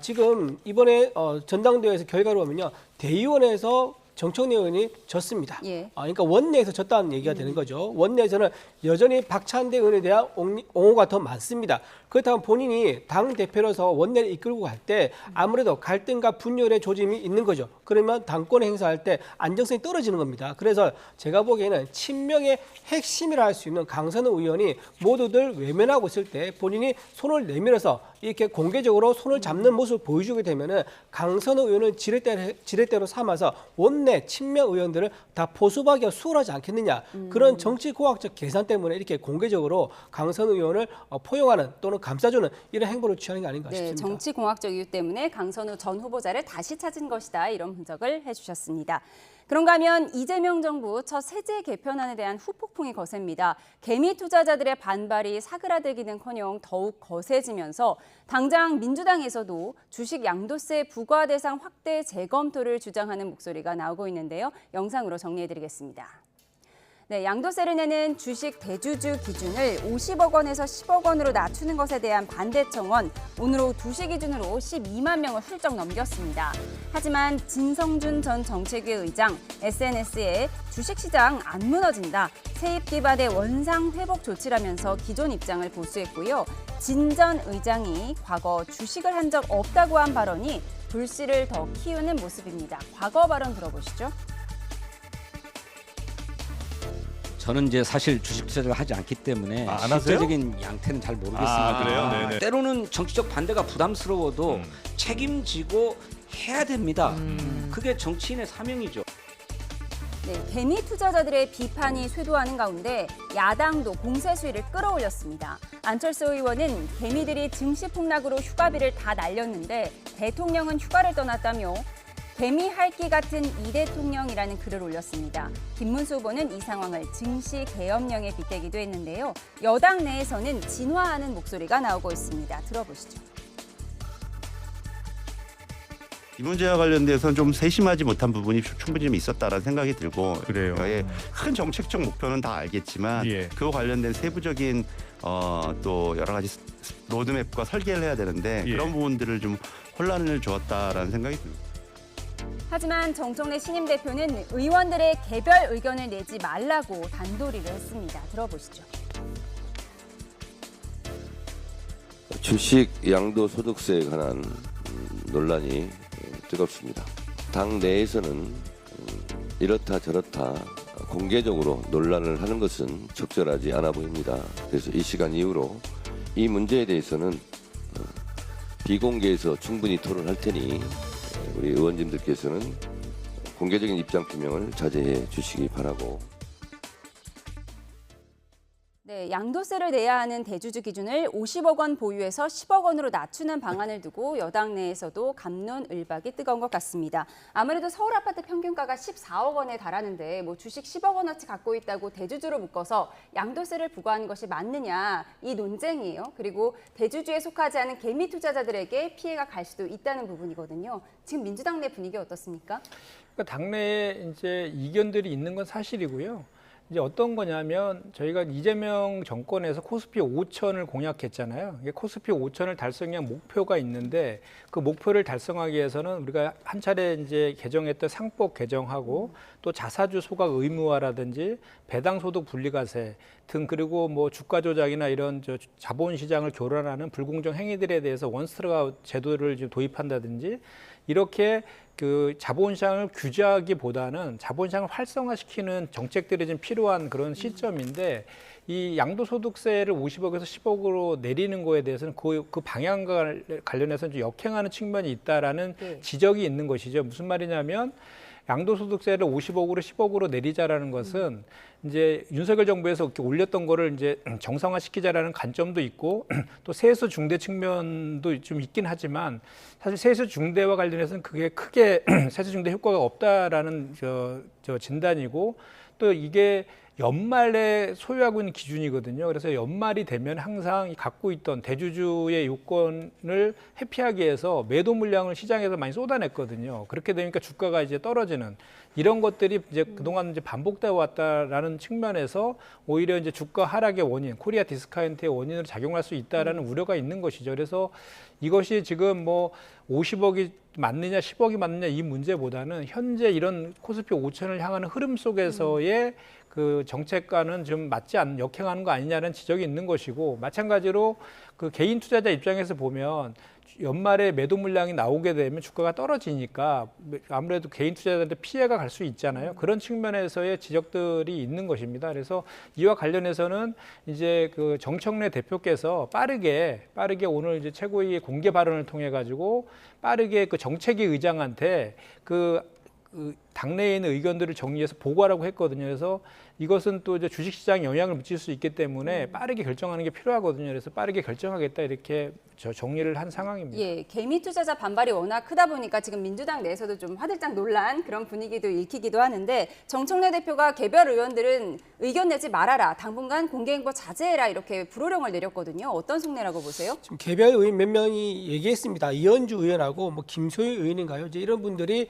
지금 이번에 전당대회에서 결과로 보면요, 대의원에서 정청래 의원이 졌습니다. 예. 그러니까 원내에서 졌다는 얘기가 되는 거죠. 원내에서는 여전히 박찬대 의원에 대한 옹호가 더 많습니다. 그렇다면 본인이 당 대표로서 원내를 이끌고 갈 때 아무래도 갈등과 분열의 조짐이 있는 거죠. 그러면 당권을 행사할 때 안정성이 떨어지는 겁니다. 그래서 제가 보기에는 친명의 핵심이라 할 수 있는 강선우 의원이 모두들 외면하고 있을 때 본인이 손을 내밀어서 이렇게 공개적으로 손을 잡는 모습을 보여주게 되면은 강선우 의원을 지렛대로 삼아서 원내 친명 의원들을 다 포수박이와 수월하지 않겠느냐. 그런 정치공학적 계산 때문에 이렇게 공개적으로 강선우 의원을 포용하는 또는 감싸주는 이런 행보를 취하는 게 아닌가 싶습니다. 정치공학적 이유 때문에 강선우 전 후보자를 다시 찾은 것이다. 이런 분석을 해주셨습니다. 그런가 하면 이재명 정부 첫 세제 개편안에 대한 후폭풍이 거셉니다. 개미 투자자들의 반발이 사그라들기는커녕 더욱 거세지면서 당장 민주당에서도 주식 양도세 부과 대상 확대 재검토를 주장하는 목소리가 나오고 있는데요. 영상으로 정리해드리겠습니다. 네, 양도세를 내는 주식 대주주 기준을 50억 원에서 10억 원으로 낮추는 것에 대한 반대 청원, 오늘 오후 2시 기준으로 12만 명을 훌쩍 넘겼습니다. 하지만 진성준 전 정책위 의장, SNS에 주식시장 안 무너진다, 세입 기반의 원상 회복 조치라면서 기존 입장을 보수했고요. 진 전 의장이 과거 주식을 한 적 없다고 한 발언이 불씨를 더 키우는 모습입니다. 과거 발언 들어보시죠. 저는 이제 사실 주식 투자를 하지 않기 때문에 안 하세요? 실제적인 양태는 잘 모르겠습니다. 그래요? 네네. 때로는 정치적 반대가 부담스러워도 책임지고 해야 됩니다. 그게 정치인의 사명이죠. 네, 개미 투자자들의 비판이 쇄도하는 가운데 야당도 공세 수위를 끌어올렸습니다. 안철수 의원은 개미들이 증시 폭락으로 휴가비를 다 날렸는데 대통령은 휴가를 떠났다며 개미 핥기 같은 이 대통령이라는 글을 올렸습니다. 김문수 후보는 이 상황을 증시 계엄령에 빗대기도 했는데요. 여당 내에서는 진화하는 목소리가 나오고 있습니다. 들어보시죠. 이 문제와 관련돼서 좀 세심하지 못한 부분이 충분히 좀 있었다라는 생각이 들고 그래요. 큰 정책적 목표는 다 알겠지만 예. 그와 관련된 세부적인 또 여러 가지 로드맵과 설계를 해야 되는데 예. 그런 부분들을 좀 혼란을 주었다라는 생각이 듭니다. 하지만 정청래 신임 대표는 의원들의 개별 의견을 내지 말라고 단도리를 했습니다. 들어보시죠. 주식 양도소득세에 관한 논란이 뜨겁습니다. 당 내에서는 이렇다 저렇다 공개적으로 논란을 하는 것은 적절하지 않아 보입니다. 그래서 이 시간 이후로 이 문제에 대해서는 비공개에서 충분히 토론할 테니 우리 의원님들께서는 공개적인 입장 표명을 자제해 주시기 바라고. 네, 양도세를 내야 하는 대주주 기준을 50억 원 보유에서 10억 원으로 낮추는 방안을 두고 여당 내에서도 갑론을박이 뜨거운 것 같습니다. 아무래도 서울 아파트 평균가가 14억 원에 달하는데 뭐 주식 10억 원어치 갖고 있다고 대주주로 묶어서 양도세를 부과하는 것이 맞느냐 이 논쟁이에요. 그리고 대주주에 속하지 않은 개미 투자자들에게 피해가 갈 수도 있다는 부분이거든요. 지금 민주당 내 분위기 어떻습니까? 그러니까 당내에 이제 이견들이 있는 건 사실이고요. 이제 어떤 거냐면 저희가 이재명 정권에서 코스피 5천을 공약했잖아요. 이게 코스피 5천을 달성한 목표가 있는데 그 목표를 달성하기 위해서는 우리가 한 차례 이제 개정했던 상법 개정하고 또 자사주 소각 의무화라든지 배당소득 분리과세 등 그리고 뭐 주가 조작이나 이런 자본시장을 교란하는 불공정 행위들에 대해서 원스트라우트 제도를 지금 도입한다든지 이렇게 그 자본시장을 규제하기보다는 자본시장을 활성화시키는 정책들이 좀 필요한 그런 시점인데 이 양도소득세를 50억에서 10억으로 내리는 거에 대해서는 그 방향과 관련해서 좀 역행하는 측면이 있다라는 지적이 있는 것이죠. 무슨 말이냐면 양도소득세를 50억으로 10억으로 내리자라는 것은 이제 윤석열 정부에서 이렇게 올렸던 거를 이제 정상화시키자라는 관점도 있고 또 세수 중대 측면도 좀 있긴 하지만 사실 세수 중대와 관련해서는 그게 크게 세수 중대 효과가 없다라는 저 진단이고 또 이게 연말에 소유하고 있는 기준이거든요. 그래서 연말이 되면 항상 갖고 있던 대주주의 요건을 회피하기 위해서 매도 물량을 시장에서 많이 쏟아냈거든요. 그렇게 되니까 주가가 이제 떨어지는 이런 것들이 이제 그동안 이제 반복돼 왔다라는 측면에서 오히려 이제 주가 하락의 원인, 코리아 디스카운트의 원인으로 작용할 수 있다라는 우려가 있는 것이죠. 그래서 이것이 지금 뭐 50억이 맞느냐 10억이 맞느냐 이 문제보다는 현재 이런 코스피 5천을 향하는 흐름 속에서의 그 정책과는 좀 맞지 않는 역행하는 거 아니냐는 지적이 있는 것이고 마찬가지로 그 개인 투자자 입장에서 보면 연말에 매도 물량이 나오게 되면 주가가 떨어지니까 아무래도 개인 투자자한테 피해가 갈 수 있잖아요. 그런 측면에서의 지적들이 있는 것입니다. 그래서 이와 관련해서는 이제 그 정청래 대표께서 빠르게 오늘 이제 최고위의 공개 발언을 통해 가지고 빠르게 그 정책위 의장한테 그 당내에 있는 의견들을 정리해서 보고하라고 했거든요. 그래서 이것은 또 이제 주식시장에 영향을 미칠 수 있기 때문에 빠르게 결정하는 게 필요하거든요. 그래서 빠르게 결정하겠다 이렇게 정리를 한 상황입니다. 예, 개미 투자자 반발이 워낙 크다 보니까 지금 민주당 내에서도 좀 화들짝 놀란 그런 분위기도 읽히기도 하는데 정청래 대표가 개별 의원들은 의견 내지 말아라, 당분간 공개행보 자제해라 이렇게 불호령을 내렸거든요. 어떤 속내라고 보세요? 지금 개별 의원 몇 명이 얘기했습니다. 이현주 의원하고 뭐 김소희 의원인가요? 이제 이런 분들이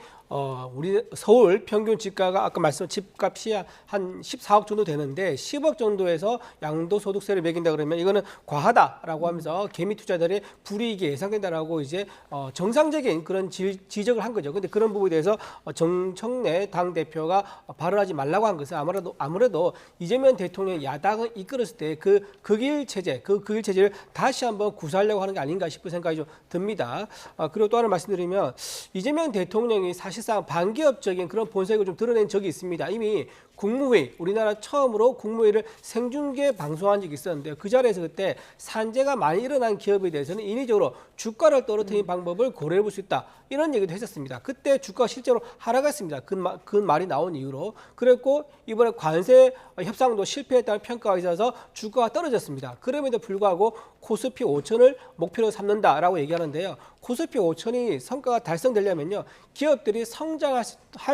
우리 서울 평균 집가가 아까 말씀 집값이 한 14억 정도 되는데 10억 정도에서 양도소득세를 매긴다 그러면 이거는 과하다라고 하면서 개미 투자들의 불이익이 예상된다라고 이제 정상적인 그런 지적을 한 거죠. 근데 그런 부분에 대해서 정청래 당 대표가 발언하지 말라고 한 것은 아무래도 이재명 대통령 야당을 이끌었을 때 그 극일 체제를 다시 한번 구사하려고 하는 게 아닌가 싶은 생각이 좀 듭니다. 그리고 또 하나 말씀드리면 이재명 대통령이 사실상 반기업적인 그런 본색을 좀 드러낸 적이 있습니다. 이미 국무회의, 우리 우리나라 처음으로 국무회의를 생중계 방송한 적이 있었는데요. 그 자리에서 그때 산재가 많이 일어난 기업에 대해서는 인위적으로 주가를 떨어뜨리는 방법을 고려해 볼 수 있다. 이런 얘기도 했었습니다. 그때 주가가 실제로 하락했습니다. 그 말이 나온 이후로. 그랬고 이번에 관세 협상도 실패했다는 평가가 있어서 주가가 떨어졌습니다. 그럼에도 불구하고 코스피 5천을 목표로 삼는다라고 얘기하는데요. 코스피 5천이 성과가 달성되려면요. 기업들이 성장할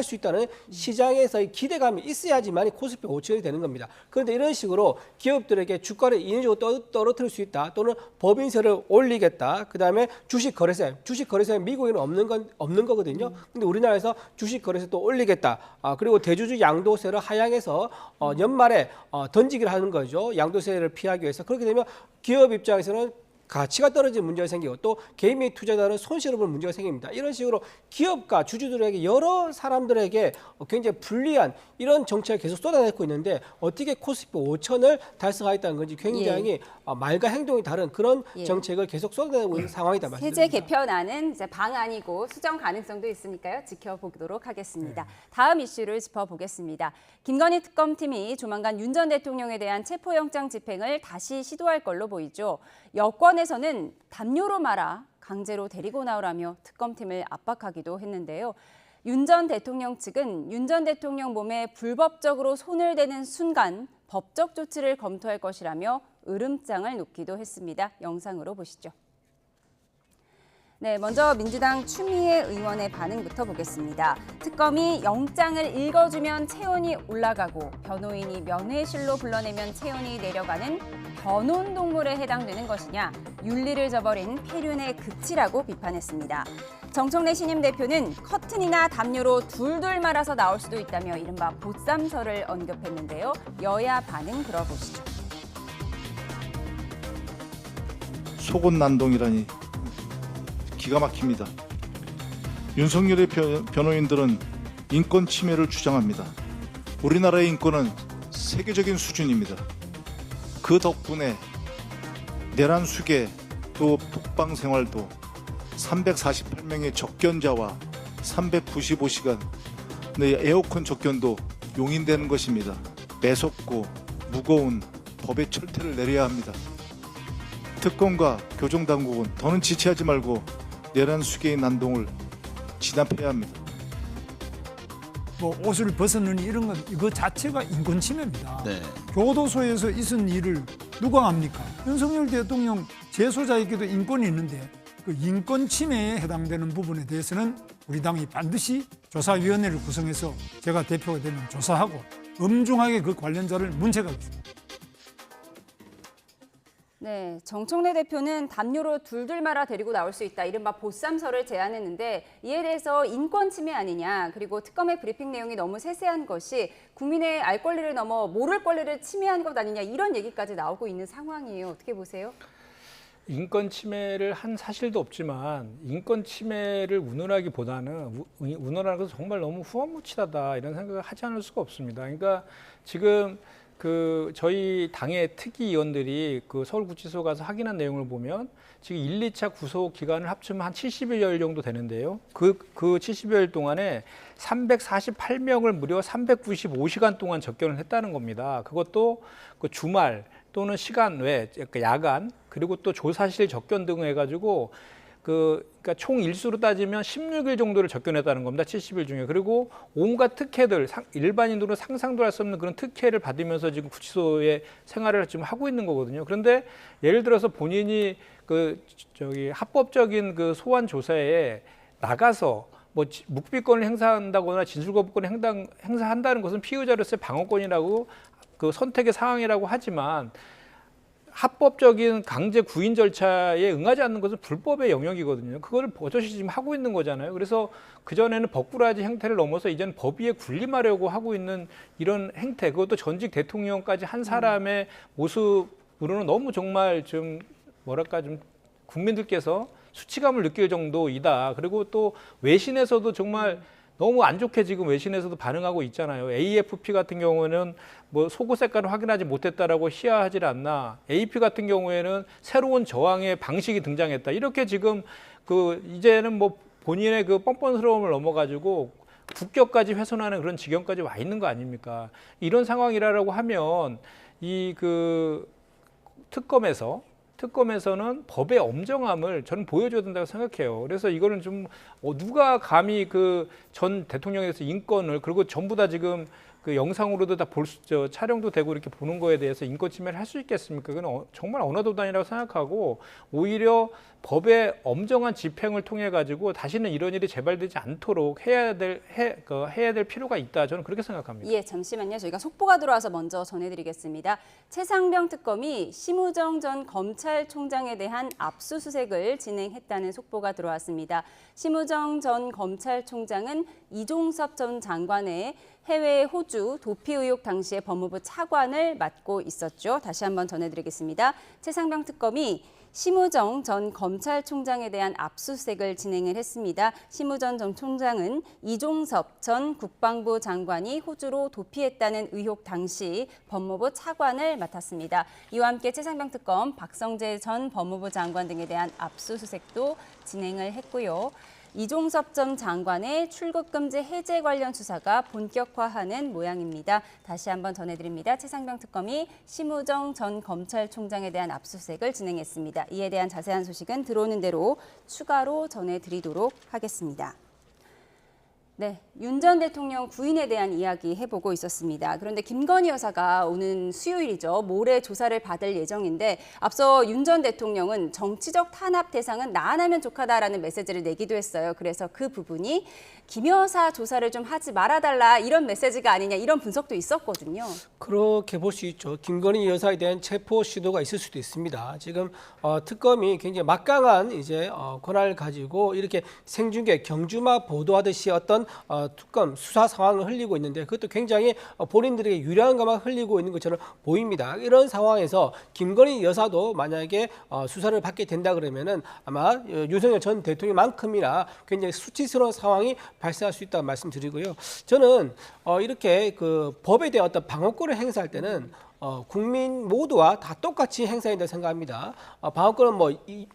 수 있다는 시장에서의 기대감이 있어야지만 코스피 5천이 되는 겁니다. 그런데 이런 식으로 기업들에게 주가를 인위적으로 떨어뜨릴 수 있다. 또는 법인세를 올리겠다. 그다음에 주식거래세 미국에는 없는 거거든요. 근데 우리나라에서 주식거래세 또 올리겠다. 그리고 대주주 양도세를 하향해서 연말에 던지기를 하는 거죠. 양도세를 피하기 위해서. 그렇게 되면 기업 입장에서는 가치가 떨어지는 문제가 생기고 또 개인 및 투자자는 손실을 보는 문제가 생깁니다. 이런 식으로 기업가 주주들에게 여러 사람들에게 굉장히 불리한 이런 정책을 계속 쏟아내고 있는데 어떻게 코스피 5천을 달성하겠다는 건지 굉장히 말과 행동이 다른 그런 정책을 계속 쏟아내고 있는 상황이다 말씀드립니다. 세제 개편안은 이제 방안이고 수정 가능성도 있으니까요. 지켜보도록 하겠습니다. 다음 이슈를 짚어보겠습니다. 김건희 특검팀이 조만간 윤 전 대통령에 대한 체포영장 집행을 다시 시도할 걸로 보이죠. 여권에서는 담요로 말아 강제로 데리고 나오라며 특검팀을 압박하기도 했는데요. 윤 전 대통령 측은 윤 전 대통령 몸에 불법적으로 손을 대는 순간 법적 조치를 검토할 것이라며 으름장을 놓기도 했습니다. 영상으로 보시죠. 네, 먼저 민주당 추미애 의원의 반응부터 보겠습니다. 특검이 영장을 읽어주면 체온이 올라가고 변호인이 면회실로 불러내면 체온이 내려가는 변온 동물에 해당되는 것이냐, 윤리를 저버린 폐륜의 극치라고 비판했습니다. 정청래 신임 대표는 커튼이나 담요로 둘둘 말아서 나올 수도 있다며 이른바 보쌈설을 언급했는데요. 여야 반응 들어보시죠. 속옷 난동이라니 기가 막힙니다. 윤석열의 변호인들은 인권 침해를 주장합니다. 우리나라의 인권은 세계적인 수준입니다. 그 덕분에 내란 수계 또 독방 생활도 348명의 접견자와 395시간 에어컨 접견도 용인되는 것입니다. 매섭고 무거운 법의 철퇴를 내려야 합니다. 특검과 교정당국은 더는 지체하지 말고 내란 수계의 난동을 진압해야 합니다. 뭐 옷을 벗어는 이런 건 이거 자체가 인권 침해입니다. 교도소에서 있은 일을 누가 합니까? 윤석열 대통령 재소자에게도 인권이 있는데 그 인권 침해에 해당되는 부분에 대해서는 우리 당이 반드시 조사위원회를 구성해서 제가 대표가 되면 조사하고 엄중하게 그 관련자를 문책하겠습니다. 네, 정청래 대표는 담요로 둘둘 말아 데리고 나올 수 있다. 이른바 보쌈설을 제안했는데 이에 대해서 인권 침해 아니냐. 그리고 특검의 브리핑 내용이 너무 세세한 것이 국민의 알 권리를 넘어 모를 권리를 침해한 것 아니냐. 이런 얘기까지 나오고 있는 상황이에요. 어떻게 보세요? 인권 침해를 한 사실도 없지만 인권 침해를 운운하기보다는 운운하는 것은 정말 너무 후한무치하다 이런 생각을 하지 않을 수가 없습니다. 그러니까 지금 저희 당의 특위위원들이 서울구치소 가서 확인한 내용을 보면 지금 1, 2차 구속 기간을 합치면 한 70여일 정도 되는데요. 그 70여일 동안에 348명을 무려 395시간 동안 접견을 했다는 겁니다. 그것도 주말 또는 시간 외, 야간, 그리고 또 조사실 접견 등 해가지고 그러니까 총 일수로 따지면 16일 정도를 접견했다는 겁니다. 70일 중에. 그리고 온갖 특혜들, 일반인으로는 상상도 할 수 없는 그런 특혜를 받으면서 지금 구치소에 생활을 지금 하고 있는 거거든요. 그런데 예를 들어서 본인이 합법적인 소환 조사에 나가서 뭐 묵비권을 행사한다거나 진술거부권을 행사한다는 것은 피의자로서의 방어권이라고 선택의 상황이라고 하지만 합법적인 강제 구인 절차에 응하지 않는 것은 불법의 영역이거든요. 그거를 버젓이 지금 하고 있는 거잖아요. 그래서 그전에는 법꾸라지 행태를 넘어서 이제는 법 위에 군림하려고 하고 있는 이런 행태, 그것도 전직 대통령까지 한 사람의 모습으로는 너무 정말 좀 국민들께서 수치감을 느낄 정도이다. 그리고 또 외신에서도 정말 너무 안 좋게 지금 외신에서도 반응하고 있잖아요. AFP 같은 경우는 뭐 속옷 색깔을 확인하지 못했다라고 시하하지 않나. AP 같은 경우에는 새로운 저항의 방식이 등장했다. 이렇게 지금 이제는 뭐 본인의 뻔뻔스러움을 넘어가지고 국격까지 훼손하는 그런 지경까지 와 있는 거 아닙니까? 이런 상황이라고 하면 이 그 특검에서는 법의 엄정함을 저는 보여줘야 된다고 생각해요. 그래서 이거는 좀 누가 감히 그 전 대통령에 대해서 인권을 그리고 전부 다 지금 그 영상으로도 다 촬영도 되고 이렇게 보는 거에 대해서 인권 침해를 할 수 있겠습니까? 그건 정말 언어도단이라고 생각하고 오히려 법의 엄정한 집행을 통해 가지고 다시는 이런 일이 재발되지 않도록 해야 될 필요가 있다. 저는 그렇게 생각합니다. 예, 잠시만요. 저희가 속보가 들어와서 먼저 전해드리겠습니다. 최상병 특검이 심우정 전 검찰총장에 대한 압수수색을 진행했다는 속보가 들어왔습니다. 심우정 전 검찰총장은 이종섭 전 장관의 해외 호주 도피 의혹 당시에 법무부 차관을 맡고 있었죠. 다시 한번 전해드리겠습니다. 최상병 특검이 심우정 전 검찰총장에 대한 압수수색을 진행을 했습니다. 심우정 전 총장은 이종섭 전 국방부 장관이 호주로 도피했다는 의혹 당시 법무부 차관을 맡았습니다. 이와 함께 최상병 특검 박성재 전 법무부 장관 등에 대한 압수수색도 진행을 했고요. 이종섭 전 장관의 출국금지 해제 관련 수사가 본격화하는 모양입니다. 다시 한번 전해드립니다. 최상병 특검이 심우정 전 검찰총장에 대한 압수수색을 진행했습니다. 이에 대한 자세한 소식은 들어오는 대로 추가로 전해드리도록 하겠습니다. 네, 윤 전 대통령 부인에 대한 이야기 해보고 있었습니다. 그런데 김건희 여사가 오는 수요일이죠. 모레 조사를 받을 예정인데 앞서 윤 전 대통령은 정치적 탄압 대상은 나 하나면 족하다라는 메시지를 내기도 했어요. 그래서 그 부분이 김 여사 조사를 좀 하지 말아달라 이런 메시지가 아니냐 이런 분석도 있었거든요. 그렇게 볼 수 있죠. 김건희 여사에 대한 체포 시도가 있을 수도 있습니다. 지금 특검이 굉장히 막강한 이제 권한을 가지고 이렇게 생중계 경주마 보도하듯이 어떤 특검 수사 상황을 흘리고 있는데 그것도 굉장히 본인들에게 유리한 것만 흘리고 있는 것처럼 보입니다. 이런 상황에서 김건희 여사도 만약에 수사를 받게 된다 그러면은 아마 윤석열 전 대통령만큼이나 굉장히 수치스러운 상황이 발생할 수 있다고 말씀드리고요. 저는 이렇게 그 법에 대한 어떤 방어권을 행사할 때는 국민 모두와 다 똑같이 행사해야 된다고 생각합니다. 방어권은 뭐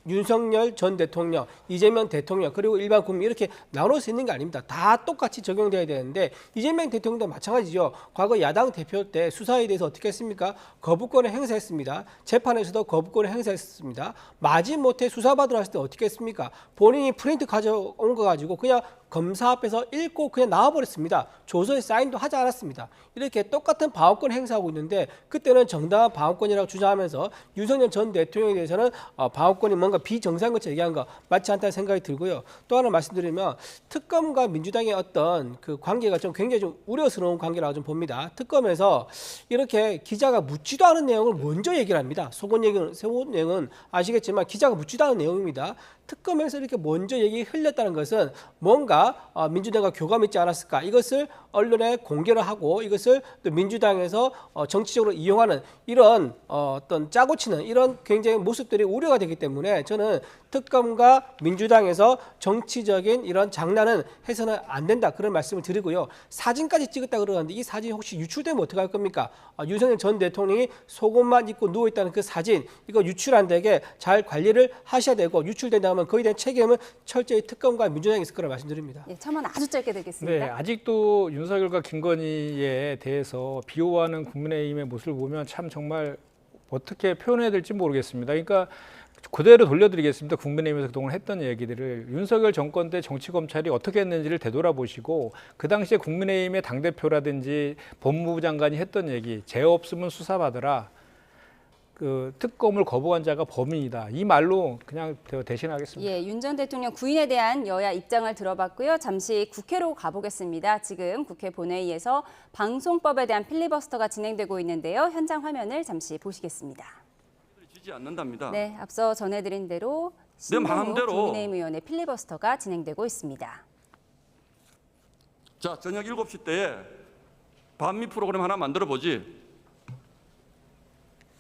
윤석열 전 대통령, 이재명 대통령 그리고 일반 국민 이렇게 나눌 수 있는 게 아닙니다. 다 똑같이 적용돼야 되는데 이재명 대통령도 마찬가지죠. 과거 야당 대표 때 수사에 대해서 어떻게 했습니까? 거부권을 행사했습니다. 재판에서도 거부권을 행사했습니다. 마지못해 수사받으러 갔을 때 어떻게 했습니까? 본인이 프린트 가져온 거 가지고 그냥 검사 앞에서 읽고 그냥 나와버렸습니다. 조서에 사인도 하지 않았습니다. 이렇게 똑같은 방어권 행사하고 있는데 그때는 정당한 방어권이라고 주장하면서 윤석열 전 대통령에 대해서는 방어권이 뭔가 비정상한 것처럼 얘기한 거 맞지 않다는 생각이 들고요. 또 하나 말씀드리면 특검과 민주당의 어떤 그 관계가 좀 굉장히 좀 우려스러운 관계라고 좀 봅니다. 특검에서 이렇게 기자가 묻지도 않은 내용을 먼저 얘기를 합니다. 속은 내용은 아시겠지만 기자가 묻지도 않은 내용입니다. 특검에서 이렇게 먼저 얘기 흘렸다는 것은 뭔가 민주당과 교감 있지 않았을까 이것을 언론에 공개를 하고 이것을 또 민주당에서 정치적으로 이용하는 이런 어떤 짜고 치는 이런 굉장히 모습들이 우려가 되기 때문에 저는 특검과 민주당에서 정치적인 이런 장난은 해서는 안 된다 그런 말씀을 드리고요. 사진까지 찍었다 그러는데 이 사진이 혹시 유출되면 어떡할 겁니까? 윤석열 전 대통령이 속옷만 입고 누워있다는 그 사진 이거 유출 안 되게 잘 관리를 하셔야 되고 유출된다면 거기에 대한 책임은 철저히 특검과 민주당이 있을 거라 말씀드립니다. 예, 첨언 아주 짧게 듣겠습니다. 네, 아직도 윤석열과 김건희에 대해서 비호하는 국민의힘의 모습을 보면 참 정말 어떻게 표현해야 될지 모르겠습니다. 그러니까 그대로 돌려드리겠습니다. 국민의힘에서 그동안 했던 얘기들을 윤석열 정권 때 정치검찰이 어떻게 했는지를 되돌아보시고 그 당시에 국민의힘의 당대표라든지 법무부 장관이 했던 얘기 죄 없으면 수사받으라. 그 특검을 거부한 자가 범인이다. 이 말로 그냥 대신하겠습니다. 예, 윤 전 대통령 부인에 대한 여야 입장을 들어봤고요. 잠시 국회로 가보겠습니다. 지금 국회 본회의에서 방송법에 대한 필리버스터가 진행되고 있는데요. 현장 화면을 잠시 보시겠습니다. 지지 않는답니다. 네, 앞서 전해드린 대로 신동욱 국민의힘 의원의 필리버스터가 진행되고 있습니다. 자, 저녁 7시 때에 반미 프로그램 하나 만들어보지.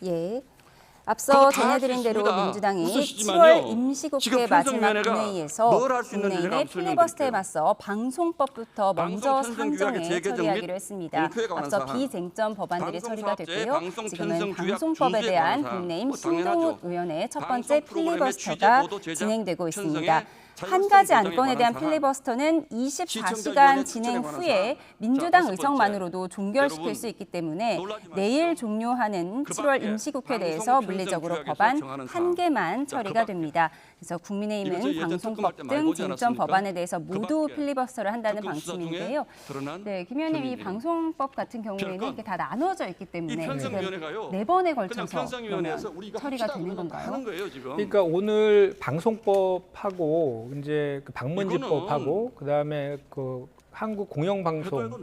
예. 앞서 전해드린 대로 민주당이 7월 임시국회 마지막 본회의에서 국내의 필리버스터에 맞서 방송법부터 먼저 상정해 처리하기로 했습니다. 앞서 비쟁점 법안들이 처리가 됐고요. 지금은 방송법에 대한 국내임 신동욱 의원의 첫 번째 필리버스터가 진행되고 있습니다. 한 가지 안건에 대한 필리버스터는 24시간 진행 후에 민주당 의석만으로도 종결시킬 수 있기 때문에 내일 종료하는 7월 임시국회 내에서 물리적으로 법안 1개만 처리가 됩니다. 그래서 국민의힘은 방송법 등 쟁점 법안에 대해서 모두 필리버스터를 한다는 방침인데요. 네, 김 의원님, 이 방송법 같은 경우에는 이게 다 나눠져 있기 때문에 지금 4번에 걸쳐서 그러면 처리가 되는 건가요? 그러니까 오늘 방송법하고 이제 그 방문지법하고 그다음에 그 한국 공영방송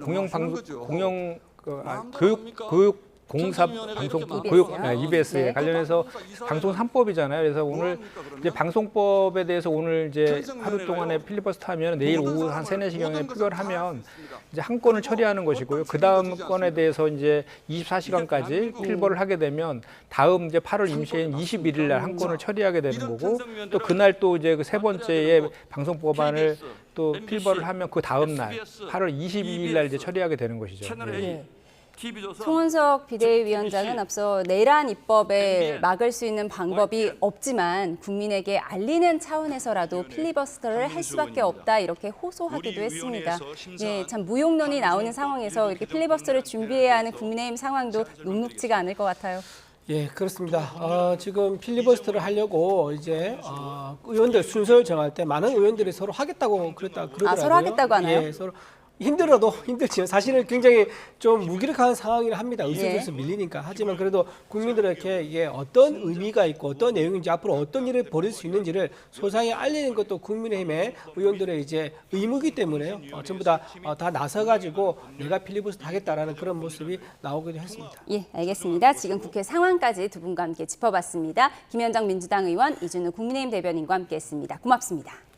교육 공사 방송 교육 EBS에 네. 관련해서 방송 3법이잖아요. 그래서 오늘 이제 방송법에 대해서 오늘 이제 하루 동안에 필리버스터 하면 내일 오후 한 3, 4시경에 표결하면 이제 한 건을 처리하는 것이고요. 그 다음 건에 대해서 이제 24시간까지 필버를 하게 되면 다음 이제 8월 임시인 21일 날 한 건을 처리하게 되는 거고, 또 그날 또 이제 그 세 번째의 방송법안을 또 필버를 하면 그 다음 날 8월 22일 날 이제 처리하게 되는 것이죠. 네. 송원석 비대위원장은 앞서 내란 입법에 막을 수 있는 방법이 없지만 국민에게 알리는 차원에서라도 필리버스터를 할 수밖에 없다, 이렇게 호소하기도 했습니다. 예, 참 무용론이 나오는 상황에서 이렇게 필리버스터를 준비해야 하는 국민의힘 상황도 녹록지가 않을 것 같아요. 예, 그렇습니다. 지금 필리버스터를 하려고 이제 의원들 순서를 정할 때 많은 의원들이 서로 하겠다고 그러더라고요. 서로 하겠다고 하나요? 예, 서로. 힘들어도 힘들지만 사실은 굉장히 좀 무기력한 상황이라 합니다. 의석에서 밀리니까. 하지만 그래도 국민들에게 이게 어떤 의미가 있고 어떤 내용인지, 앞으로 어떤 일을 벌일 수 있는지를 소상히 알리는 것도 국민의힘의 의원들의 이제 의무이기 때문에요. 전부 다 나서가지고 내가 필리버스터 하겠다라는 그런 모습이 나오기도 했습니다. 예, 알겠습니다. 지금 국회 상황까지 두 분과 함께 짚어봤습니다. 김현정 민주당 의원, 이준우 국민의힘 대변인과 함께했습니다. 고맙습니다.